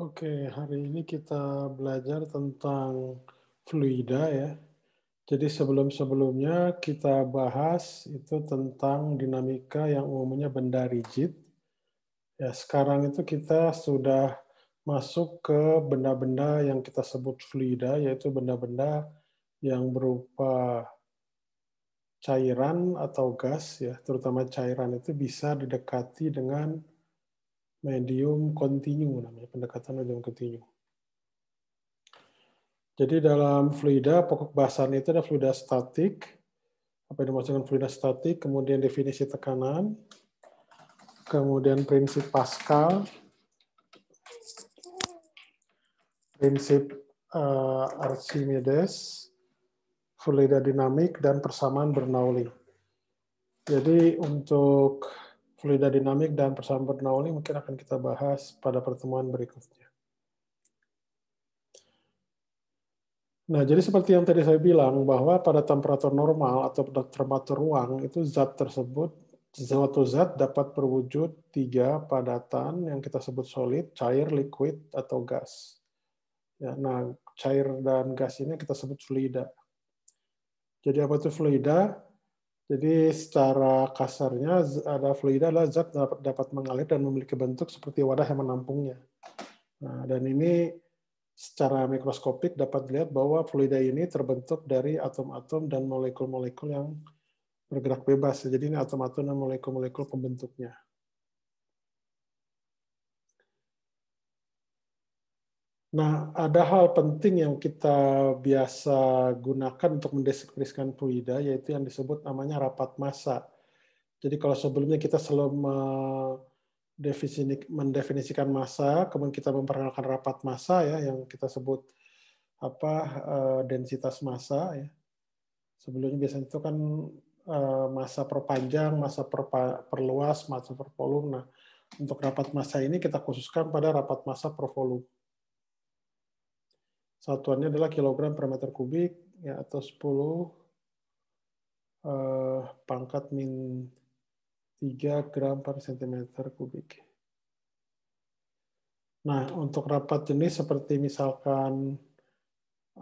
Oke, hari ini kita belajar tentang fluida ya. Jadi sebelum-sebelumnya kita bahas itu tentang dinamika yang umumnya benda rigid. Ya, sekarang itu kita sudah masuk ke benda-benda yang kita sebut fluida, yaitu benda-benda yang berupa cairan atau gas ya, terutama cairan itu bisa didekati dengan medium kontinu namanya, pendekatan medium kontinu. Jadi dalam fluida, pokok bahasannya itu ada fluida statik, apa yang dimaksud dengan fluida statik, kemudian definisi tekanan, kemudian prinsip Pascal, prinsip Archimedes, fluida dinamik, dan persamaan Bernoulli. Jadi untuk fluida dinamik dan persamaan Bernoulli mungkin akan kita bahas pada pertemuan berikutnya. Nah, jadi seperti yang tadi saya bilang, bahwa pada temperatur normal atau pada temperatur ruang, itu zat tersebut, suatu zat dapat berwujud 3 padatan yang kita sebut solid, cair, liquid, atau gas. Ya, nah, cair dan gas ini kita sebut fluida. Jadi apa itu fluida? Jadi secara kasarnya, ada fluida adalah zat dapat mengalir dan memiliki bentuk seperti wadah yang menampungnya. Nah, dan ini secara mikroskopik dapat dilihat bahwa fluida ini terbentuk dari atom-atom dan molekul-molekul yang bergerak bebas. Jadi ini atom-atom dan molekul-molekul pembentuknya. Nah, ada hal penting yang kita biasa gunakan untuk mendeskripsikan fluida, yaitu yang disebut namanya rapat massa. Jadi kalau sebelumnya kita selalu mendefinisikan massa, kemudian kita memperkenalkan rapat massa ya, yang kita sebut densitas massa ya. Sebelumnya biasanya itu kan massa per panjang, massa perluas, massa per volume. Nah, untuk rapat massa ini kita khususkan pada rapat massa per volume. Satuannya adalah kilogram per meter kubik ya, atau 10 pangkat min 3 gram per centimeter kubik. Nah, untuk rapat jenis seperti misalkan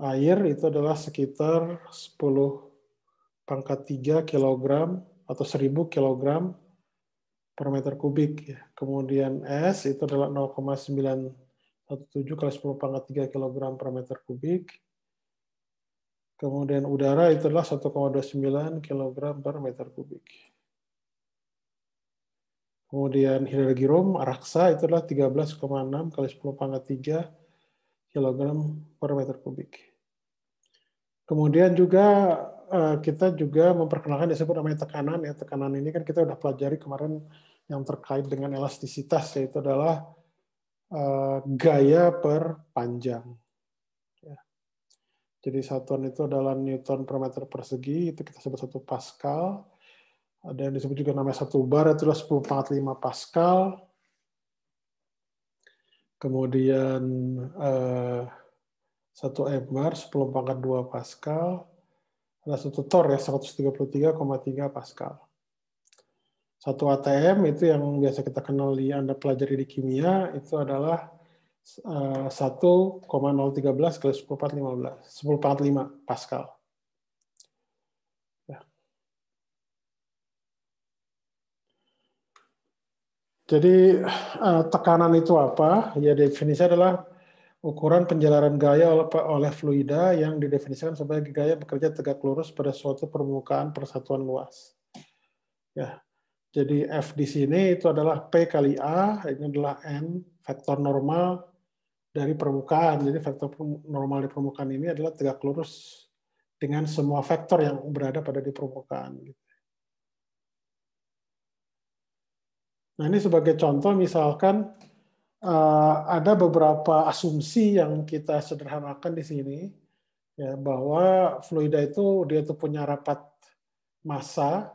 air itu adalah sekitar 10 pangkat 3 kilogram atau 1000 kilogram per meter kubik. Kemudian es itu adalah 0,917 kali 10 pangkat 3 kilogram per meter kubik. Kemudian udara itu adalah 1,29 kilogram per meter kubik. Kemudian hidrogium, raksa itu adalah 13,6 kali 10 pangkat 3 kilogram per meter kubik. Kemudian juga kita juga memperkenalkan disebut namanya tekanan ya. Tekanan ini kan kita udah pelajari kemarin yang terkait dengan elastisitas, yaitu adalah gaya per panjang. Ya. Jadi satuan itu adalah Newton per meter persegi, itu kita sebut 1 Pascal. Ada yang disebut juga namanya 1 bar, itu adalah 10 pangkat 5 Pascal. Kemudian 1 M-bar, 10 pangkat 2 Pascal. Ada 1 Thor ya, 133,3 Pascal. 1 ATM itu yang biasa kita kenal Anda pelajari di kimia, itu adalah 1,013 kali 10 pangkat 5 Pascal. Ya. Jadi tekanan itu apa? Ya definisinya adalah ukuran penjalaran gaya oleh fluida yang didefinisikan sebagai gaya bekerja tegak lurus pada suatu permukaan persatuan luas. Ya. Jadi F di sini itu adalah P kali A, ini adalah N, vektor normal dari permukaan. Jadi vektor normal di permukaan ini adalah tegak lurus dengan semua vektor yang berada pada di permukaan. Nah ini sebagai contoh misalkan ada beberapa asumsi yang kita sederhanakan di sini, ya, bahwa fluida itu dia itu punya rapat massa,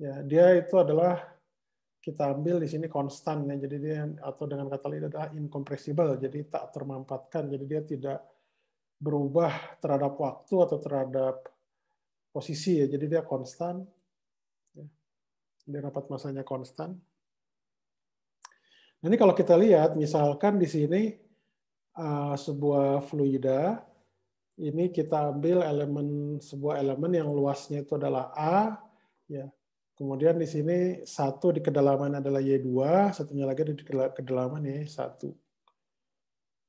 ya, dia itu adalah kita ambil di sini konstan ya, jadi dia atau dengan kata lain adalah incompressible, jadi tak termampatkan, jadi dia tidak berubah terhadap waktu atau terhadap posisi ya, jadi dia konstan, ya. Dia rapat massanya konstan. Nah, ini kalau kita lihat misalkan di sini sebuah fluida, ini kita ambil sebuah elemen yang luasnya itu adalah A, ya. Kemudian di sini satu di kedalaman adalah Y2, satunya lagi di kedalaman Y1.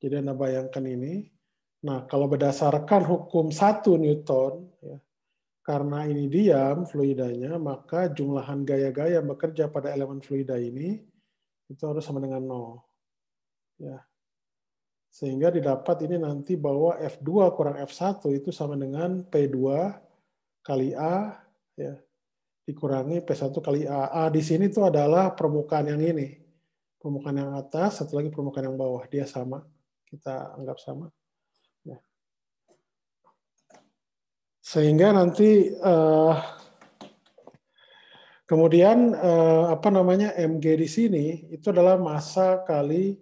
Jadi Anda bayangkan ini. Nah, kalau berdasarkan hukum 1 Newton, ya, karena ini diam fluidanya, maka jumlahan gaya-gaya yang bekerja pada elemen fluida ini itu harus sama dengan 0. Ya. Sehingga didapat ini nanti bahwa F2 kurang F1 itu sama dengan P2 kali A, ya, dikurangi P1 kali A. A di sini itu adalah permukaan yang ini. Permukaan yang atas, satu lagi permukaan yang bawah. Dia sama. Kita anggap sama. Ya. Sehingga nanti kemudian apa namanya mg di sini itu adalah massa kali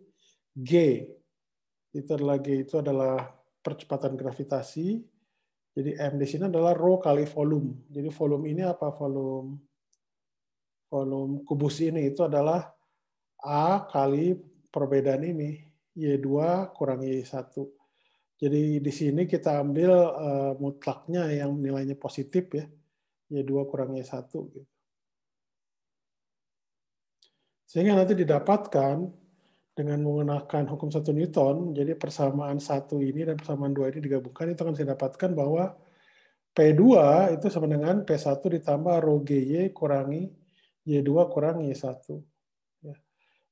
g. Itu adalah percepatan gravitasi. Jadi m di sini adalah rho kali volume. Jadi volume ini apa? Volume kubus ini itu adalah A kali perbedaan ini, Y2 kurang Y1. Jadi di sini kita ambil mutlaknya yang nilainya positif ya, Y2 kurang Y1. Gitu. Sehingga nanti didapatkan dengan menggunakan hukum 1 Newton, jadi persamaan 1 ini dan persamaan 2 ini digabungkan, itu akan saya dapatkan bahwa P2 itu sama dengan P1 ditambah rho GY kurangi Y2 kurang Y1. Ya.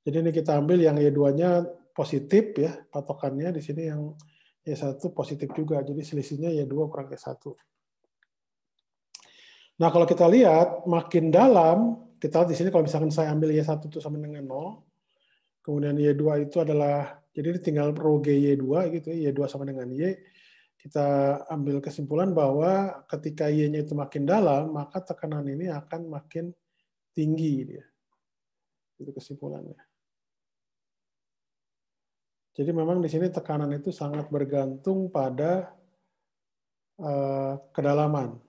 Jadi ini kita ambil yang Y2-nya positif ya, patokannya di sini yang Y1 positif juga. Jadi selisihnya Y2 kurang Y1. Nah, kalau kita lihat makin dalam, kita lihat di sini kalau misalkan saya ambil Y1 itu sama dengan 0, kemudian Y2 itu adalah, jadi ini tinggal rho GY2 gitu, Y2 sama dengan Y, kita ambil kesimpulan bahwa ketika Y-nya itu makin dalam, maka tekanan ini akan makin tinggi. Dia. Itu kesimpulannya. Jadi memang di sini tekanan itu sangat bergantung pada kedalaman.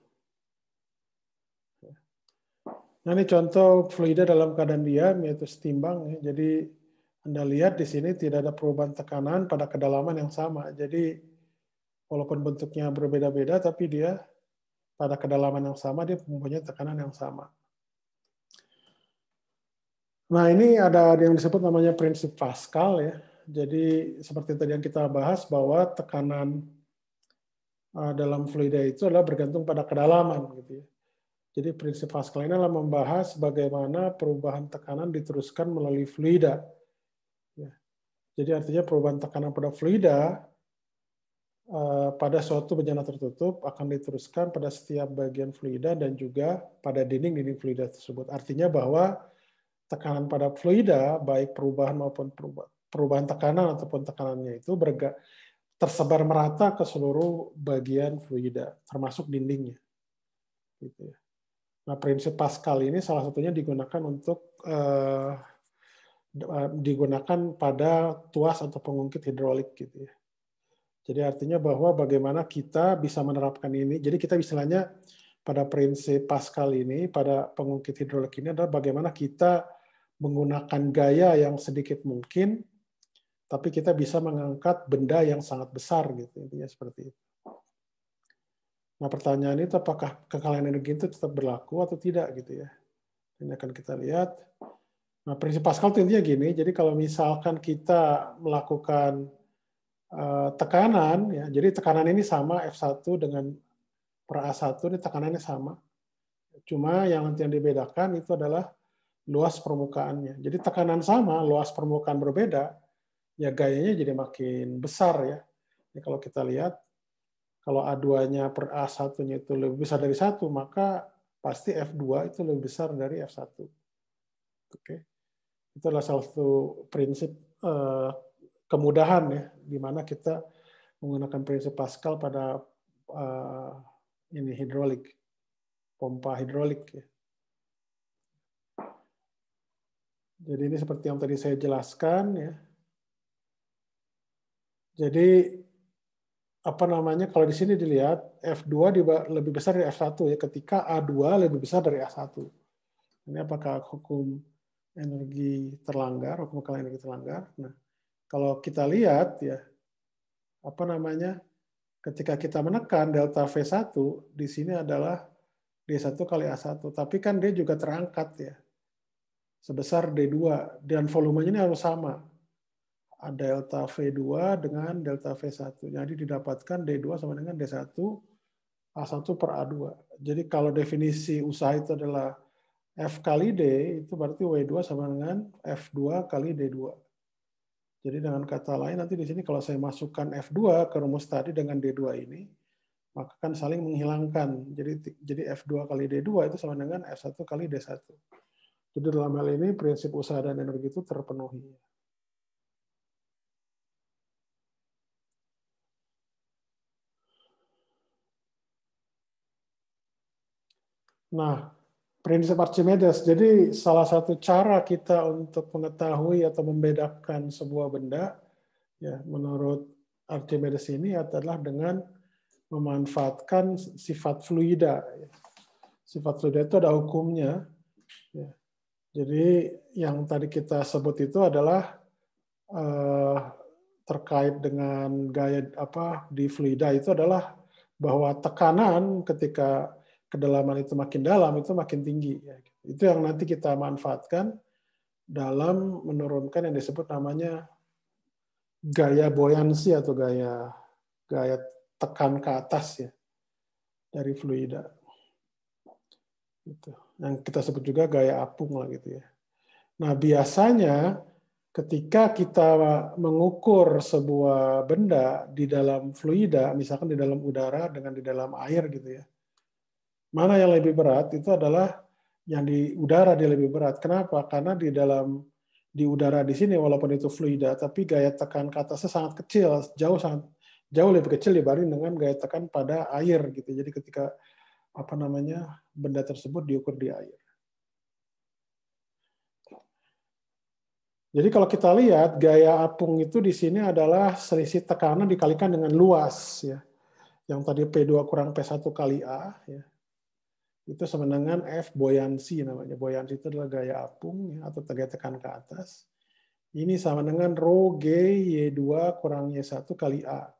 Nah ini contoh fluida dalam keadaan diam, yaitu setimbang. Jadi Anda lihat di sini tidak ada perubahan tekanan pada kedalaman yang sama. Jadi walaupun bentuknya berbeda-beda, tapi dia pada kedalaman yang sama, dia mempunyai tekanan yang sama. Nah ini ada yang disebut namanya prinsip Pascal ya. Jadi seperti tadi yang kita bahas bahwa tekanan dalam fluida itu adalah bergantung pada kedalaman gitu ya. Jadi prinsip Pascal ini adalah membahas bagaimana perubahan tekanan diteruskan melalui fluida. Ya. Jadi artinya perubahan tekanan pada fluida pada suatu bejana tertutup akan diteruskan pada setiap bagian fluida dan juga pada dinding-dinding fluida tersebut. Artinya bahwa tekanan pada fluida, baik perubahan maupun perubahan tekanan ataupun tekanannya itu tersebar merata ke seluruh bagian fluida, termasuk dindingnya. Gitu ya. Nah, prinsip Pascal ini salah satunya digunakan untuk digunakan pada tuas atau pengungkit hidrolik gitu ya. Jadi artinya bahwa bagaimana kita bisa menerapkan ini. Jadi kita istilahnya pada prinsip Pascal ini, pada pengungkit hidrolik ini adalah bagaimana kita menggunakan gaya yang sedikit mungkin, tapi kita bisa mengangkat benda yang sangat besar gitu. Intinya seperti itu. Nah pertanyaan itu apakah kekalahan energi itu tetap berlaku atau tidak gitu ya. Ini akan kita lihat. Nah prinsip Pascal itu intinya gini, jadi kalau misalkan kita melakukan tekanan, ya, jadi tekanan ini sama F1 dengan per A1, ini tekanannya sama. Cuma yang nanti yang dibedakan itu adalah luas permukaannya. Jadi tekanan sama, luas permukaan berbeda, ya gayanya jadi makin besar ya. Ini kalau kita lihat, kalau A2-nya per A1-nya itu lebih besar dari 1, maka pasti F2 itu lebih besar dari F1. Oke. Itu adalah salah satu prinsip kemudahan ya, di mana kita menggunakan prinsip Pascal pada ini hidrolik, pompa hidrolik ya. Jadi ini seperti yang tadi saya jelaskan ya. Jadi apa namanya kalau di sini dilihat F2 lebih besar dari F1 ya ketika A2 lebih besar dari A1. Ini apakah hukum energi terlanggar, hukum kekalahan energi terlanggar? Nah, kalau kita lihat ya apa namanya, ketika kita menekan delta V1 di sini adalah D1 kali A1, tapi kan dia juga terangkat ya sebesar D2 dan volumenya ini harus sama. Delta V2 dengan delta V1. Jadi didapatkan D2 sama dengan D1 A1 per A2. Jadi kalau definisi usaha itu adalah F kali D, itu berarti W2 sama dengan F2 kali D2. Jadi dengan kata lain nanti di sini kalau saya masukkan F2 ke rumus tadi dengan D2 ini, maka kan saling menghilangkan. Jadi F2 kali D2 itu sama dengan F1 kali D1. Jadi dalam hal ini prinsip usaha dan energi itu terpenuhi. Nah, prinsip Archimedes. Jadi salah satu cara kita untuk mengetahui atau membedakan sebuah benda, ya menurut Archimedes ini adalah dengan memanfaatkan sifat fluida. Sifat fluida itu ada hukumnya. Ya. Jadi yang tadi kita sebut itu adalah terkait dengan gaya apa di fluida itu adalah bahwa tekanan ketika kedalaman itu makin dalam itu makin tinggi. Itu yang nanti kita manfaatkan dalam menurunkan yang disebut namanya gaya buoyancy atau gaya gaya tekan ke atas ya dari fluida. Gitu. Yang kita sebut juga gaya apung lah gitu ya. Nah biasanya ketika kita mengukur sebuah benda di dalam fluida, misalkan di dalam udara dengan di dalam air gitu ya, mana yang lebih berat itu adalah yang di udara dia lebih berat. Kenapa? Karena di udara di sini walaupun itu fluida, tapi gaya tekan ke atasnya sangat kecil, jauh lebih kecil dibanding dengan gaya tekan pada air gitu. Jadi ketika apa namanya benda tersebut diukur di air. Jadi kalau kita lihat gaya apung itu di sini adalah selisih tekanan dikalikan dengan luas ya. Yang tadi P2 kurang P1 kali A ya. Itu sama dengan F buoyancy namanya. Buoyancy itu adalah gaya apung ya, atau gaya tekan ke atas. Ini sama dengan rho G Y2 kurang Y1 kali A.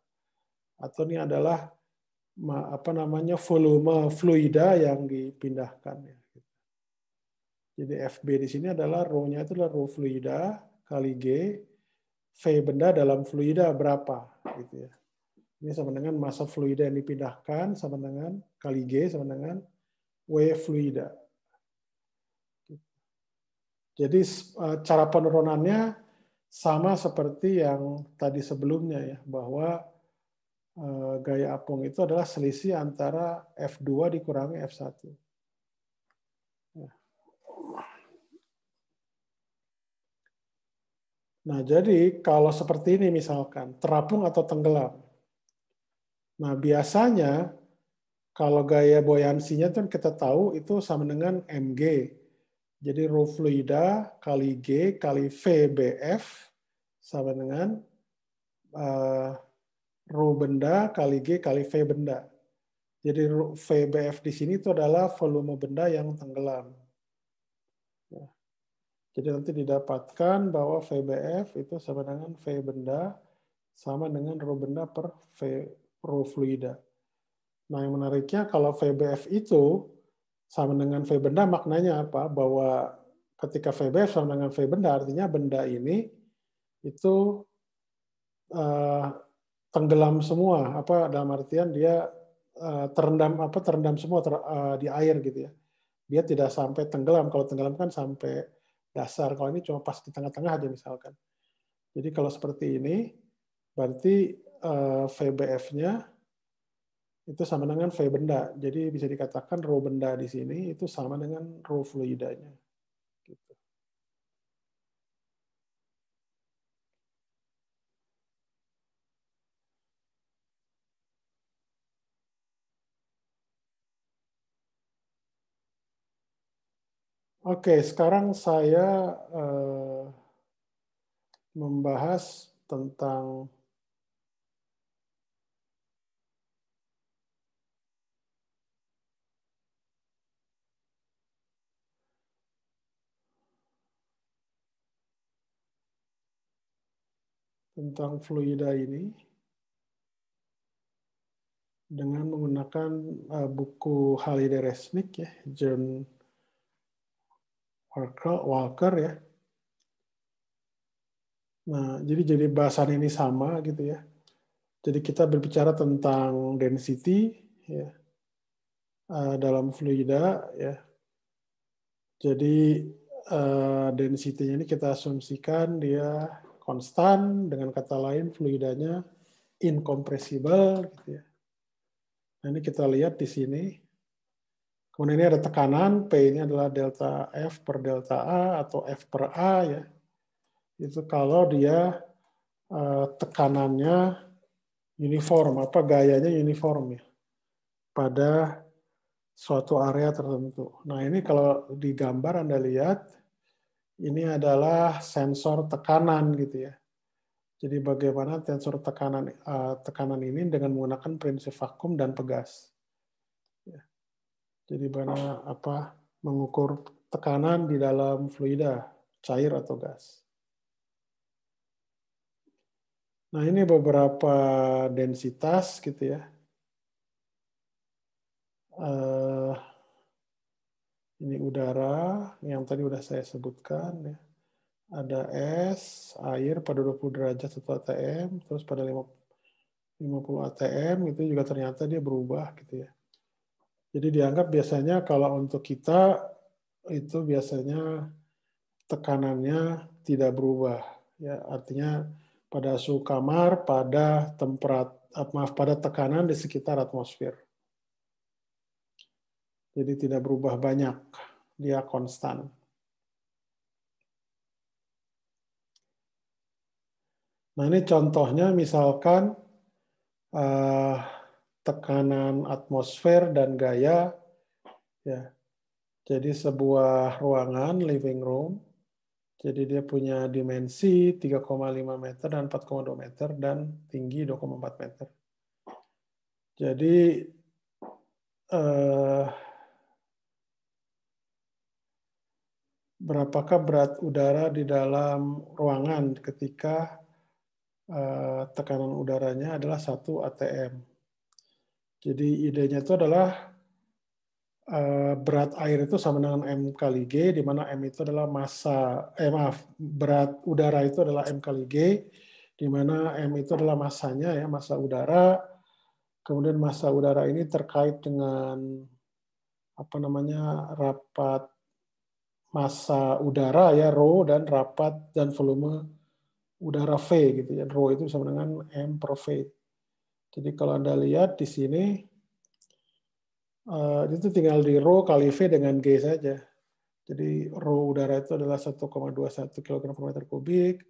Atau ini adalah apa namanya volume fluida yang dipindahkan ya. Jadi FB di sini adalah rho-nya itu adalah rho fluida kali G, V benda dalam fluida berapa gitu ya. Ini sama dengan massa fluida yang dipindahkan sama dengan kali G sama dengan W fluida. Jadi cara penurunannya sama seperti yang tadi sebelumnya ya, bahwa gaya apung itu adalah selisih antara F2 dikurangi F1. Nah, jadi kalau seperti ini misalkan, terapung atau tenggelam. Nah, biasanya kalau gaya buoyansinya kan kita tahu itu sama dengan mg. Jadi rho fluida kali G kali VBF sama dengan rho benda kali G kali V benda. Jadi VBF di sini itu adalah volume benda yang tenggelam. Ya. Jadi nanti didapatkan bahwa VBF itu sama dengan V benda sama dengan rho benda per V rho fluida. Nah yang menariknya kalau VBF itu sama dengan V benda maknanya apa? Bahwa ketika VBF sama dengan V benda artinya benda ini itu tenggelam semua, apa dalam artian dia terendam semua di air gitu ya. Dia tidak sampai tenggelam. Kalau tenggelam kan sampai dasar. Kalau ini cuma pas di tengah-tengah aja misalkan. Jadi kalau seperti ini berarti VBF-nya itu sama dengan V benda. Jadi bisa dikatakan rho benda di sini itu sama dengan rho fluidanya. Gitu. Oke, sekarang saya membahas tentang fluida ini. dengan menggunakan buku Halliday Resnick ya, John Walker ya. Nah, jadi bahasan ini sama gitu ya. Jadi kita berbicara tentang density ya, dalam fluida ya. Jadi density-nya ini kita asumsikan dia konstan, dengan kata lain fluidanya incompressible gitu ya. Nah, ini kita lihat di sini. Kemudian ini ada tekanan, P ini adalah delta F per delta A atau F per A ya. Itu kalau dia tekanannya uniform, gayanya uniform ya, pada suatu area tertentu. Nah, ini kalau di gambar Anda lihat, ini adalah sensor tekanan gitu ya. Jadi bagaimana sensor tekanan ini dengan menggunakan prinsip vakum dan pegas. Ya. Jadi bagaimana mengukur tekanan di dalam fluida, cair atau gas. Nah, ini beberapa densitas gitu ya. Ini udara yang tadi udah saya sebutkan ya. Ada es, air pada 20 derajat 1 atm, terus pada 50 atm itu juga ternyata dia berubah gitu ya. Jadi dianggap biasanya kalau untuk kita itu biasanya tekanannya tidak berubah ya, artinya pada suhu kamar pada pada tekanan di sekitar atmosfer. Jadi tidak berubah banyak, dia konstan. Nah, ini contohnya misalkan tekanan atmosfer dan gaya ya. Jadi sebuah ruangan living room, jadi dia punya dimensi 3,5 meter dan 4,2 meter dan tinggi 2,4 meter. Jadi berapakah berat udara di dalam ruangan ketika tekanan udaranya adalah 1 atm. Jadi idenya itu adalah berat air itu sama dengan M kali G, di mana M itu adalah berat udara itu adalah M kali G, di mana M itu adalah masanya ya, massa udara. Kemudian massa udara ini terkait dengan rapat massa udara ya, rho, dan rapat dan volume udara V gitu ya. Rho itu sama dengan M per V. Jadi kalau Anda lihat di sini itu tinggal di rho kali V dengan G saja. Jadi rho udara itu adalah 1,21 kg per meter kubik.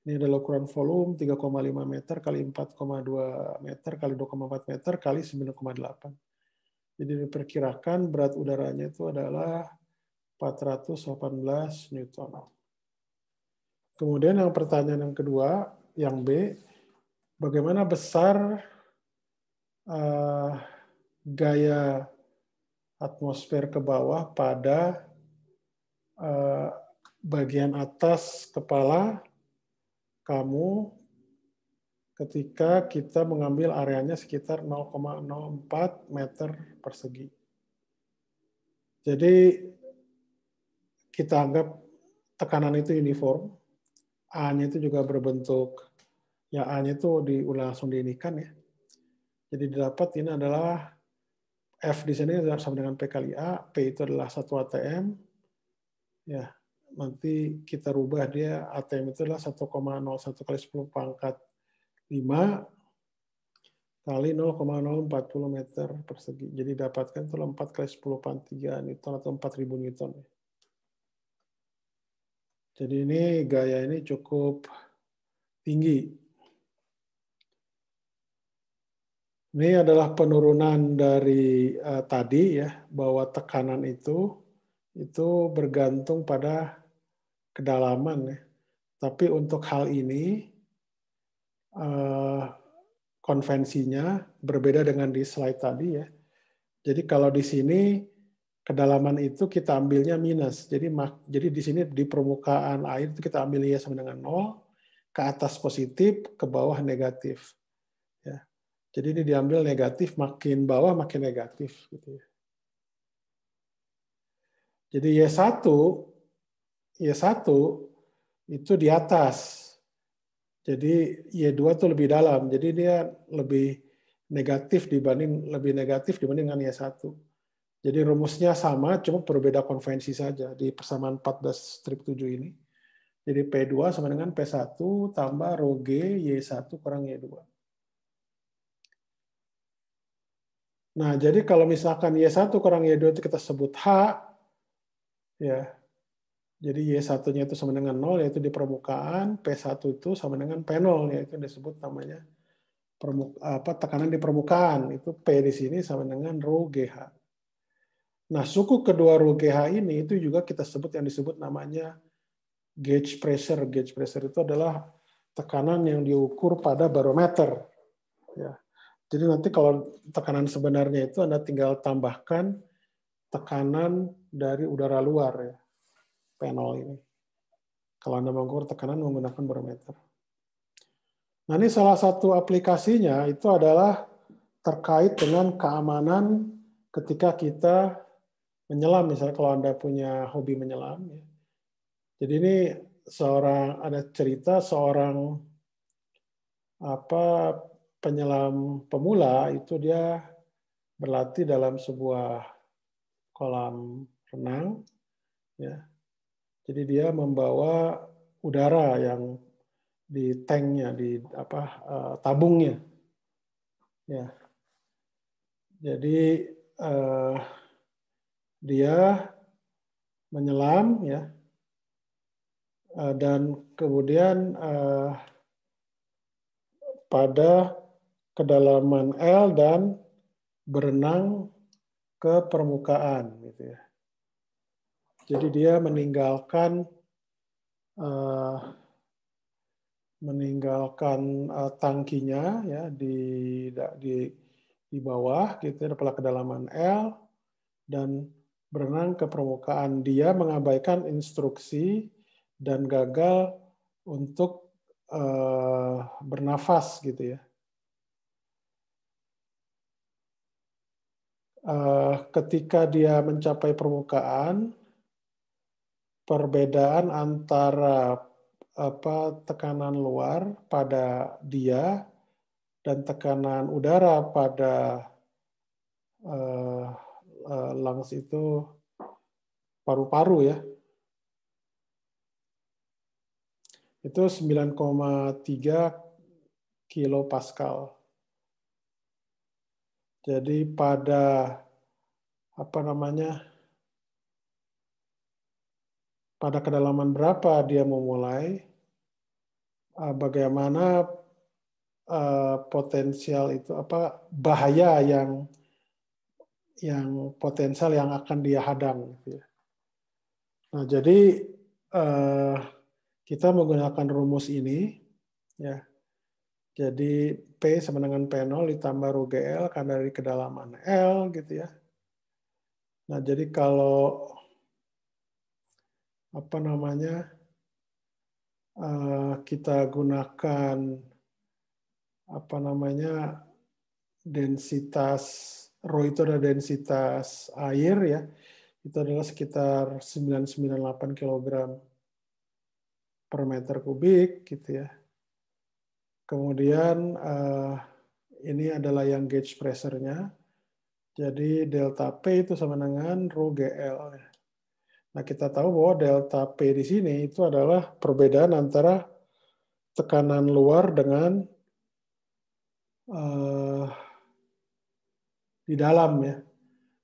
Ini adalah ukuran volume 3,5 meter kali 4,2 meter kali 2,4 meter kali 9,8. Jadi diperkirakan berat udaranya itu adalah 418 Newton. Kemudian yang pertanyaan yang kedua, yang B, bagaimana besar gaya atmosfer ke bawah pada bagian atas kepala kamu ketika kita mengambil areanya sekitar 0,04 meter persegi. Jadi kita anggap tekanan itu uniform, A-nya itu juga berbentuk, ya A-nya itu langsung diinikan ya. Jadi didapat ini adalah F di sini sama dengan P kali A, P itu adalah 1 atm, ya nanti kita rubah dia, atm itu adalah 1,01 kali 10 pangkat 5 kali 0,040 meter persegi. Jadi dapatkan itu 4 kali 10 pangkat 3 Newton atau 4.000 Newton. Jadi ini gaya ini cukup tinggi. Ini adalah penurunan dari tadi ya, bahwa tekanan itu bergantung pada kedalaman ya. Tapi untuk hal ini konvensinya berbeda dengan di slide tadi ya. Jadi kalau di sini kedalaman itu kita ambilnya minus. Jadi di sini di permukaan air itu kita ambilnya sama dengan 0, ke atas positif, ke bawah negatif. Ya. Jadi ini diambil negatif, makin bawah makin negatif. Gitu ya. Jadi Y1 itu di atas. Jadi Y2 itu lebih dalam. Jadi dia lebih negatif dibanding dengan Y1. Jadi rumusnya sama, cuma berbeda konvensi saja di persamaan 14-7 ini. Jadi P2 sama dengan P1 tambah rho G Y1 kurang Y2. Nah, jadi kalau misalkan Y1 kurang Y2 itu kita sebut H, ya. Jadi Y1-nya itu sama dengan 0, yaitu di permukaan, P1 itu sama dengan P0, yaitu disebut namanya tekanan di permukaan. Itu P di sini sama dengan rho GH. Nah, suku kedua rho GH ini itu juga kita sebut yang disebut namanya gauge pressure. Gauge pressure itu adalah tekanan yang diukur pada barometer. Ya. Jadi nanti kalau tekanan sebenarnya itu Anda tinggal tambahkan tekanan dari udara luar, ya, P0 ini. Kalau Anda mengukur tekanan menggunakan barometer. Nah, ini salah satu aplikasinya itu adalah terkait dengan keamanan ketika kita menyelam. Misalnya kalau Anda punya hobi menyelam, ya. Jadi ini ada cerita seorang penyelam pemula itu dia berlatih dalam sebuah kolam renang, ya. Jadi dia membawa udara yang di tanknya, di tabungnya, ya. Jadi dia menyelam, ya, dan kemudian pada kedalaman L dan berenang ke permukaan, gitu ya. Jadi dia meninggalkan tangkinya, ya, di bawah, gitu ya, pada kedalaman L dan berenang ke permukaan. Dia mengabaikan instruksi dan gagal untuk bernafas, gitu ya. Ketika dia mencapai permukaan, perbedaan antara tekanan luar pada dia dan tekanan udara pada lungs itu paru-paru, ya, itu 9,3 kilopascal. Jadi pada pada kedalaman berapa dia memulai, bagaimana potensial itu, bahaya yang potensial yang akan dia hadang, gitu ya. Nah, jadi kita menggunakan rumus ini, ya. Jadi P sama dengan P0 ditambah rho GL karena dari kedalaman L, gitu ya. Nah, jadi kalau kita gunakan densitas rho itu adalah densitas air, ya. Itu adalah sekitar 998 kg per meter kubik, gitu ya. Kemudian ini adalah yang gauge pressure-nya. Jadi delta P itu sama dengan rho GL. Nah, kita tahu bahwa delta P di sini itu adalah perbedaan antara tekanan luar dengan di dalam, ya.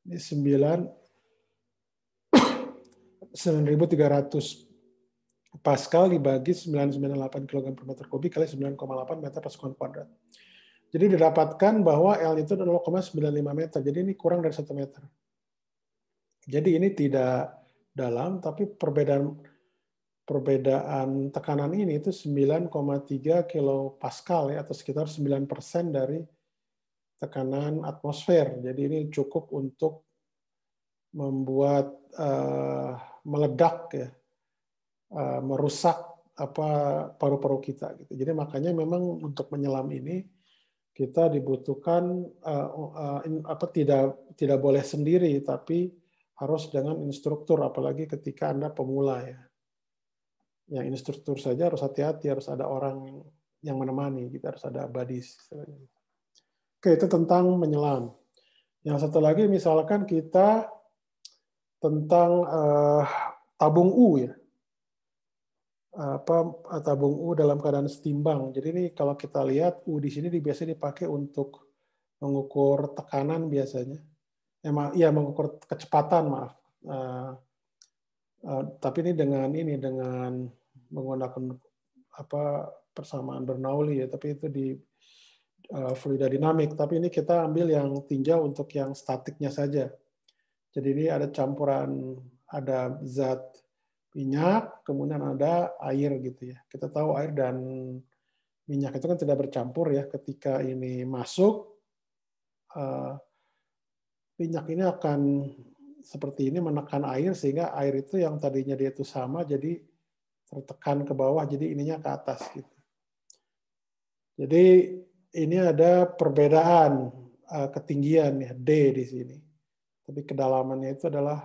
Ini 9.300 Pascal dibagi 998 kg per meter kubik kali 9,8 meter per sekon kuadrat. Jadi didapatkan bahwa L itu 0,95 meter. Jadi ini kurang dari 1 meter. Jadi ini tidak dalam, tapi perbedaan tekanan ini itu 9,3 kilopascal, ya, atau sekitar 9% dari tekanan atmosfer. Jadi ini cukup untuk membuat meledak, ya, merusak paru-paru kita, gitu. Jadi makanya memang untuk menyelam ini kita dibutuhkan tidak boleh sendiri, tapi harus dengan instruktur, apalagi ketika Anda pemula ya. Yang instruktur saja harus hati-hati, harus ada orang yang menemani, kita harus ada buddies. Oke, itu tentang menyelam. Yang satu lagi misalkan kita tentang tabung U ya. Tabung U dalam keadaan setimbang. Jadi ini kalau kita lihat U di sini biasanya dipakai untuk mengukur tekanan biasanya. Iya, mengukur kecepatan, maaf. Tapi ini dengan menggunakan persamaan Bernoulli ya, tapi itu di fluida dinamik. Tapi ini kita ambil yang tinjau untuk yang statiknya saja. Jadi ini ada campuran, ada zat minyak, kemudian ada air gitu ya. Kita tahu air dan minyak itu kan tidak bercampur ya. Ketika ini masuk, minyak ini akan seperti ini menekan air, sehingga air itu yang tadinya dia itu sama jadi tertekan ke bawah, jadi ininya ke atas gitu. Jadi ini ada perbedaan ketinggian ya, D di sini. Tapi kedalamannya itu adalah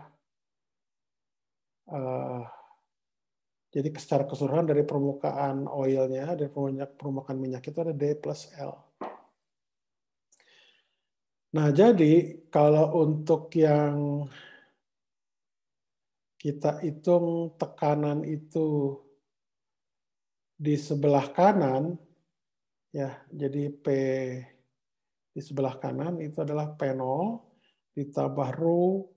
jadi secara keseluruhan dari permukaan oilnya, dari permukaan minyak itu ada D plus L. Nah, jadi kalau untuk yang kita hitung tekanan itu di sebelah kanan, ya, jadi P di sebelah kanan itu adalah P0 ditambah Rho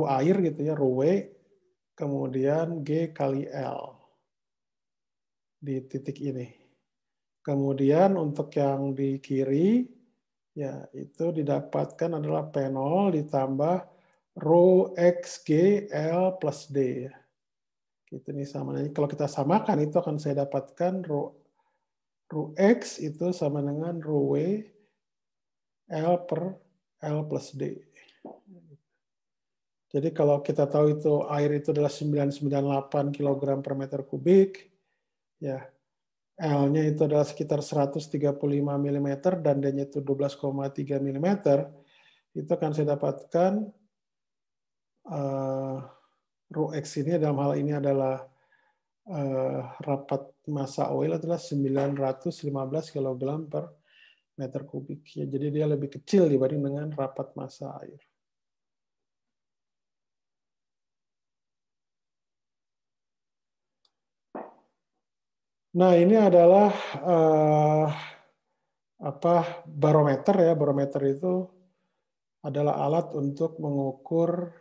air gitu ya, Rho W, kemudian G kali L di titik ini. Kemudian untuk yang di kiri, ya itu didapatkan adalah P0 ditambah Rho X G L plus D. Gitu nih sama. Kalau kita samakan itu akan saya dapatkan Rho X itu sama dengan Rho W L per L plus D. Jadi kalau kita tahu itu air itu adalah 998 kg per meter kubik, ya L-nya itu adalah sekitar 135 mm dan D-nya itu 12,3 mm, itu akan saya dapatkan Rho X ini dalam hal ini adalah rapat massa oil adalah 915 kg per meter kubik. Ya, jadi dia lebih kecil dibanding dengan rapat massa air. Nah, ini adalah barometer ya. Barometer itu adalah alat untuk mengukur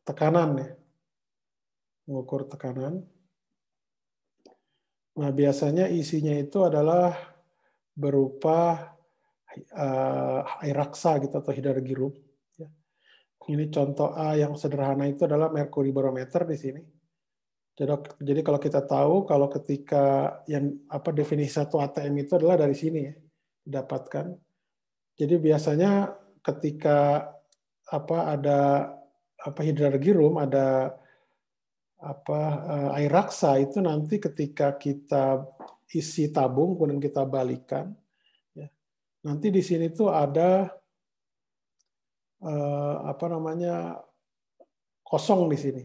tekanan ya. Mengukur tekanan. Nah, biasanya isinya itu adalah berupa air raksa gitu atau hidrogirum. Ini contoh A yang sederhana itu adalah mercury barometer di sini. Jadi kalau kita tahu kalau ketika yang definisi satu ATM itu adalah dari sini ya, didapatkan. Jadi biasanya ketika ada hidrogirum, ada air raksa itu nanti ketika kita isi tabung kemudian kita balikan, ya, nanti di sini tuh ada kosong di sini.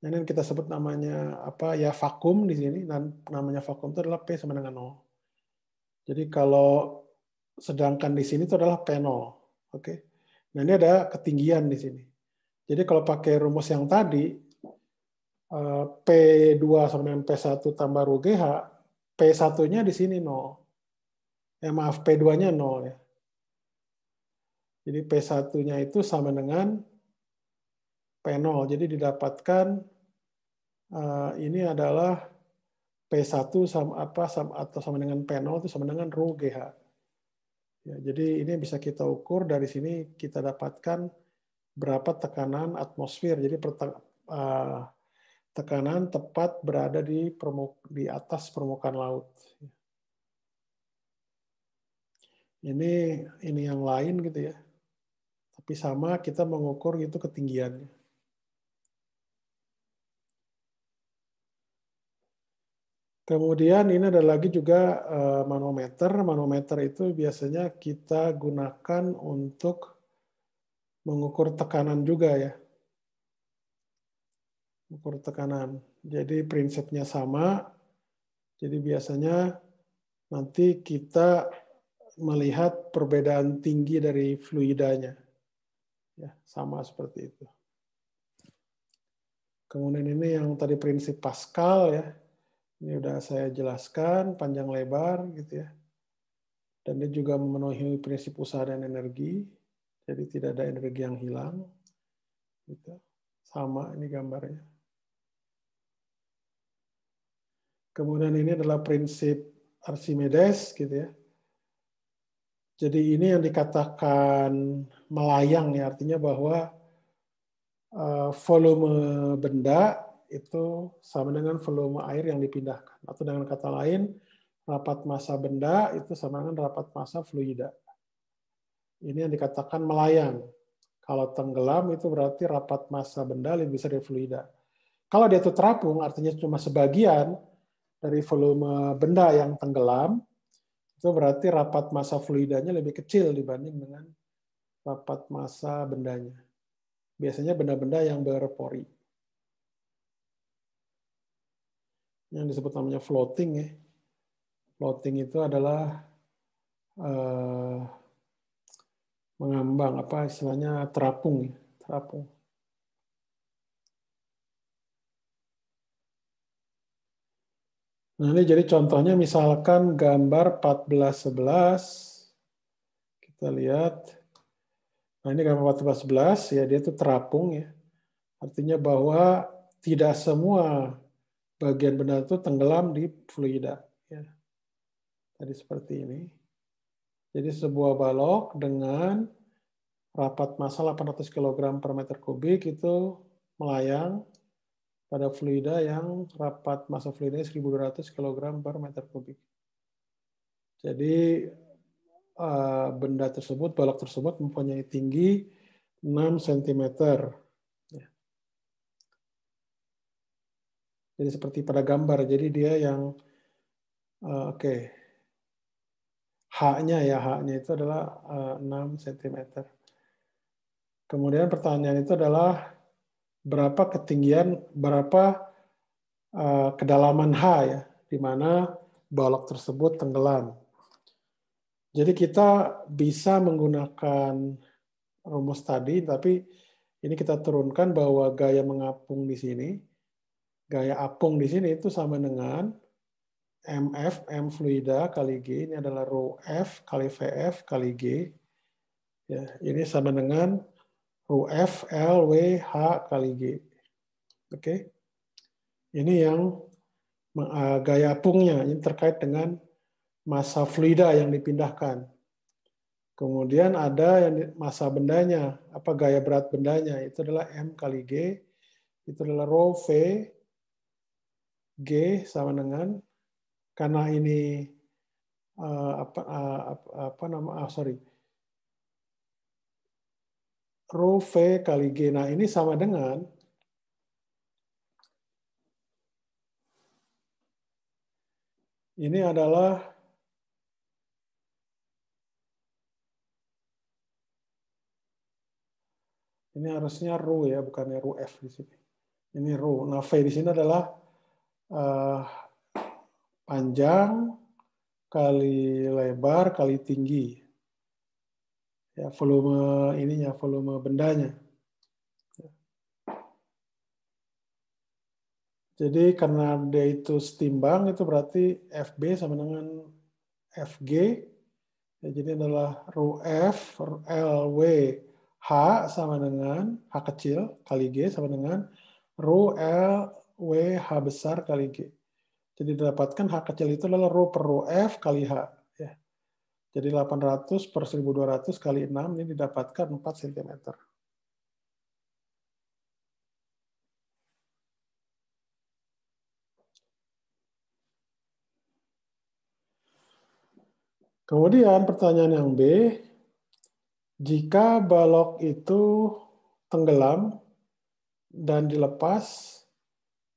Ini kita sebut namanya vakum di sini, dan namanya vakum itu adalah P sama dengan 0. Jadi kalau sedangkan di sini itu adalah P0. Oke. Nah, ini ada ketinggian di sini. Jadi kalau pakai rumus yang tadi, P2 sama dengan P1 tambah Rho GH, P1-nya di sini 0. Maaf, P2-nya 0 ya. Jadi P1-nya itu sama dengan P0. Jadi didapatkan ini adalah P1 sama dengan P0 itu sama dengan Rho GH. Ya, jadi ini bisa kita ukur dari sini, kita dapatkan berapa tekanan atmosfer. Jadi tekanan tepat berada di atas permukaan laut. Ini yang lain gitu ya. Tapi sama kita mengukur itu ketinggiannya. Kemudian ini ada lagi juga manometer. Manometer itu biasanya kita gunakan untuk mengukur tekanan juga ya. Ukur tekanan. Jadi prinsipnya sama. Jadi biasanya nanti kita melihat perbedaan tinggi dari fluidanya. Ya, sama seperti itu. Kemudian ini yang tadi prinsip Pascal ya. Ini udah saya jelaskan panjang lebar gitu ya. Dan dia juga memenuhi prinsip usaha dan energi. Jadi tidak ada energi yang hilang. Gitu. Sama ini gambarnya. Kemudian ini adalah prinsip Archimedes gitu ya. Jadi ini yang dikatakan melayang ya, artinya bahwa volume benda itu sama dengan volume air yang dipindahkan. Atau dengan kata lain, rapat massa benda itu sama dengan rapat massa fluida. Ini yang dikatakan melayang. Kalau tenggelam itu berarti rapat massa benda lebih besar dari fluida. Kalau dia itu terapung, artinya cuma sebagian dari volume benda yang tenggelam, itu berarti rapat massa fluidanya lebih kecil dibanding dengan rapat massa bendanya. Biasanya benda-benda yang berpori. Yang disebut namanya floating ya. Floating itu adalah mengambang, apa istilahnya terapung ya. Terapung. Nah, ini jadi contohnya misalkan gambar 1411. Kita lihat. Nah, ini gambar 1411 ya, dia itu terapung ya. Artinya bahwa tidak semua bagian benda itu tenggelam di fluida. Ya. Tadi seperti ini. Jadi sebuah balok dengan rapat massa 800 kg per meter kubik itu melayang pada fluida yang rapat massa fluidanya 1.200 kg per meter kubik. Jadi benda tersebut, balok tersebut mempunyai tinggi 6 cm. Jadi seperti pada gambar, jadi dia yang H-nya ya, H-nya itu adalah 6 cm. Kemudian pertanyaan itu adalah berapa ketinggian, berapa kedalaman H ya, di mana balok tersebut tenggelam. Jadi kita bisa menggunakan rumus tadi, tapi ini kita turunkan bahwa gaya mengapung di sini, gaya apung di sini itu sama dengan MF, M fluida kali G, ini adalah rho F kali VF kali G. Ya, ini sama dengan rho F L W H kali G. Oke. Ini yang gaya apungnya, ini terkait dengan massa fluida yang dipindahkan. Kemudian ada yang massa bendanya, apa gaya berat bendanya, itu adalah M kali G, itu adalah rho V G sama dengan, karena ini rho V kali G. Nah, ini sama dengan ini adalah ini harusnya rho ya, bukannya rho F di sini. Ini rho. Nah, V di sini adalah panjang kali lebar kali tinggi. Ya, volume ininya, volume bendanya. Jadi karena dia itu setimbang, itu berarti FB sama dengan FG. Ya, jadi adalah rho F LW H sama dengan H kecil kali G sama dengan rho LW H besar kali G. Jadi didapatkan H kecil itu adalah rho per rho F kali H. Ya. Jadi 800 per 1200 kali 6 ini didapatkan 4 cm. Kemudian pertanyaan yang B, jika balok itu tenggelam dan dilepas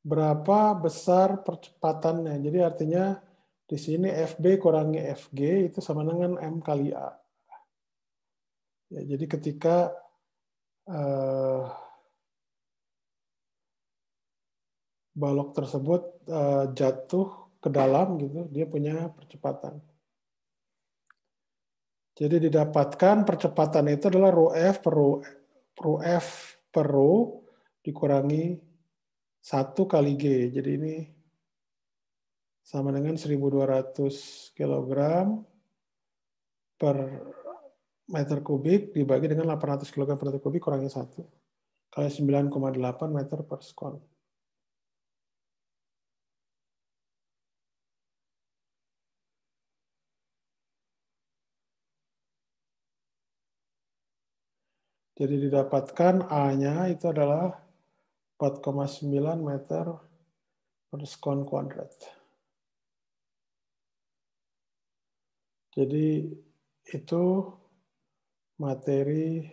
berapa besar percepatannya. Jadi artinya di sini FB kurangi FG itu sama dengan M kali A. Ya, jadi ketika balok tersebut jatuh ke dalam gitu, dia punya percepatan. Jadi didapatkan percepatan itu adalah rho F per rho dikurangi 1 kali G. Jadi ini sama dengan 1.200 kg per meter kubik dibagi dengan 800 kg per meter kubik kurangi 1. Kali 9,8 meter per sekon. Jadi didapatkan A-nya itu adalah 4,9 meter per sekon kuadrat. Jadi itu materi